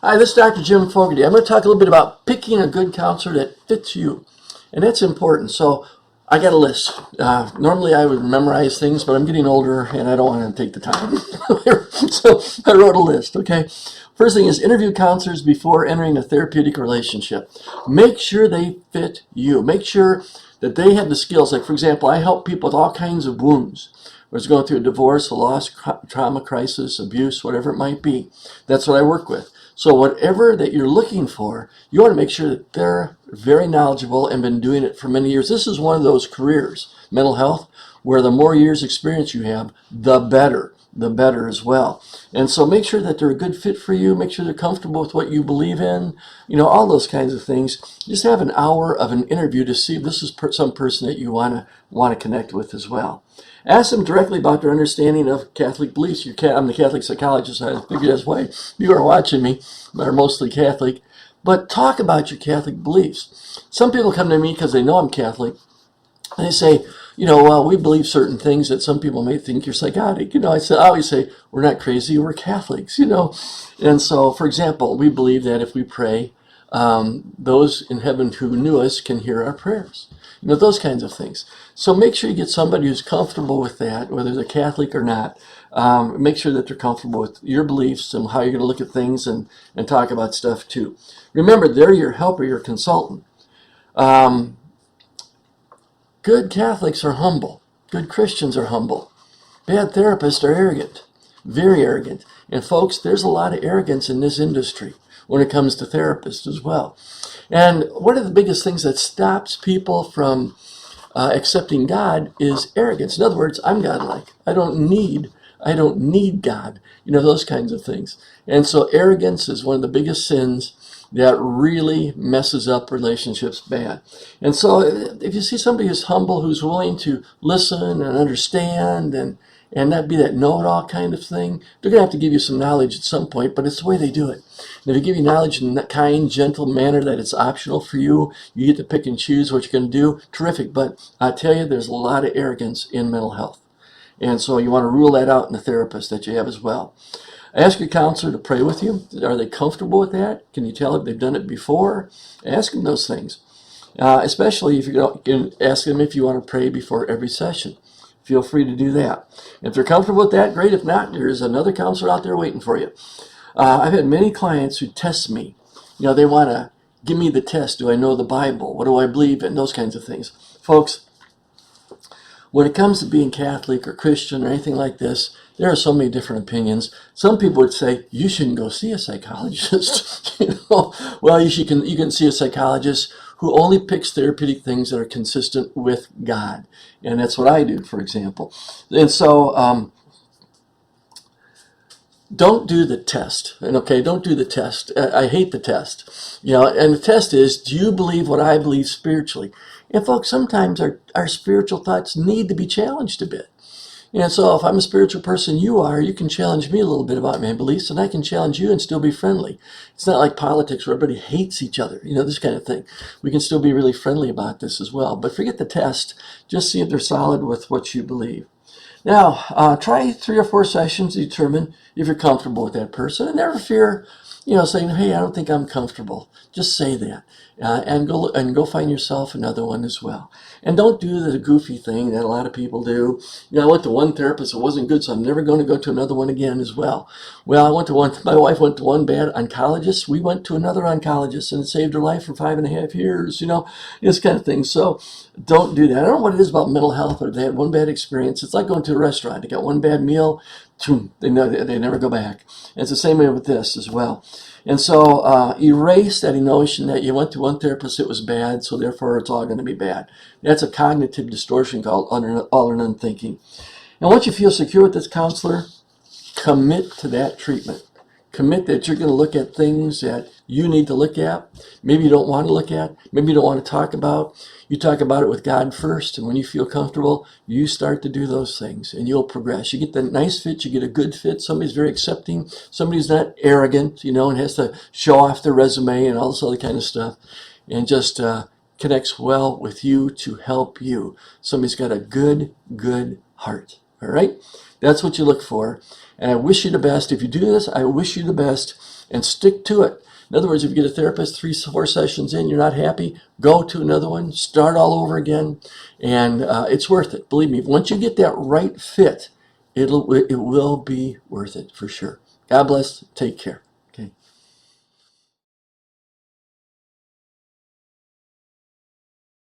Hi, this is Dr. Jim Fogarty. I'm going to talk a little bit about picking a good counselor that fits you. And that's important. So I got a list. Normally I would memorize things, but I'm getting older and I don't want to take the time. So I wrote a list, okay? First thing is interview counselors before entering a therapeutic relationship. Make sure they fit you. Make sure that they have the skills. Like, for example, I help people with all kinds of wounds. Whether it's going through a divorce, a loss, trauma, crisis, abuse, whatever it might be. That's what I work with. So whatever that you're looking for, you want to make sure that they're very knowledgeable and been doing it for many years. This is one of those careers, mental health, where the more years experience you have, the better as well. And so make sure that they're a good fit for you. Make sure they're comfortable with what you believe in, all those kinds of things. Just have an hour of an interview to see if this is some person that you want to connect with as well. Ask them directly about their understanding of Catholic beliefs. I'm the Catholic psychologist. I figure that's why you are watching me, are mostly Catholic. But talk about your Catholic beliefs. Some people come to me because they know I'm Catholic, and they say, well, we believe certain things that some people may think you're psychotic. I always say, we're not crazy, we're Catholics, And so, for example, we believe that if we pray, those in heaven who knew us can hear our prayers. Those kinds of things. So make sure you get somebody who's comfortable with that, whether they're Catholic or not. Make sure that they're comfortable with your beliefs and how you're going to look at things and talk about stuff too. Remember, they're your helper, your consultant. Good Catholics are humble. Good Christians are humble. Bad therapists are arrogant, very arrogant. And folks, there's a lot of arrogance in this industry when it comes to therapists as well. And one of the biggest things that stops people from accepting God is arrogance. In other words, I'm godlike. I don't need God. Those kinds of things. And so arrogance is one of the biggest sins that really messes up relationships bad. And so if you see somebody who's humble, who's willing to listen and understand and not be that know-it-all kind of thing, they're going to have to give you some knowledge at some point, but it's the way they do it. And if you give you knowledge in that kind, gentle manner that it's optional for you, you get to pick and choose what you're going to do, terrific. But I tell you, there's a lot of arrogance in mental health. And so you want to rule that out in the therapist that you have as well. Ask your counselor to pray with you. Are they comfortable with that? Can you tell if they've done it before? Ask them those things. Especially if you can ask them if you want to pray before every session. Feel free to do that. If they're comfortable with that, great. If not, there's another counselor out there waiting for you. I've had many clients who test me. They want to give me the test. Do I know the Bible? What do I believe in? Those kinds of things. Folks, when it comes to being Catholic or Christian or anything like this, there are so many different opinions. Some people would say, you shouldn't go see a psychologist. Well, you can see a psychologist who only picks therapeutic things that are consistent with God. And that's what I do, for example. And so don't do the test. And don't do the test. I hate the test. And the test is, do you believe what I believe spiritually? And folks, sometimes our spiritual thoughts need to be challenged a bit. And so if I'm a spiritual person, you can challenge me a little bit about my beliefs, and I can challenge you and still be friendly. It's not like politics where everybody hates each other, this kind of thing. We can still be really friendly about this as well. But forget the test. Just see if they're solid with what you believe. Now, try 3 or 4 sessions to determine if you're comfortable with that person. And never fear, saying, hey, I don't think I'm comfortable. Just say that. And go find yourself another one as well. And don't do the goofy thing that a lot of people do. I went to one therapist, it wasn't good, so I'm never going to go to another one again as well. Well, my wife went to one bad oncologist. We went to another oncologist, and it saved her life for 5.5 years, this kind of thing. So don't do that. I don't know what it is about mental health, or if they had one bad experience. It's like going to a restaurant. They got one bad meal, they never go back. And it's the same way with this as well. And so erase that notion that you went to one therapist, it was bad, so therefore it's all going to be bad. That's a cognitive distortion called all or none thinking. And once you feel secure with this counselor, commit to that treatment. Commit that you're going to look at things that you need to look at. Maybe you don't want to look at. Maybe you don't want to talk about. You talk about it with God first, and when you feel comfortable, you start to do those things, and you'll progress. You get the nice fit, you get a good fit. Somebody's very accepting. Somebody's not arrogant, and has to show off their resume and all this other kind of stuff, and just connects well with you to help you. Somebody's got a good heart. All right? That's what you look for. And I wish you the best. If you do this, I wish you the best. and stick to it. In other words, if you get a therapist 3-4 sessions in, you're not happy, go to another one, start all over again, and it's worth it. Believe me, once you get that right fit, it will be worth it for sure. God bless. Take care.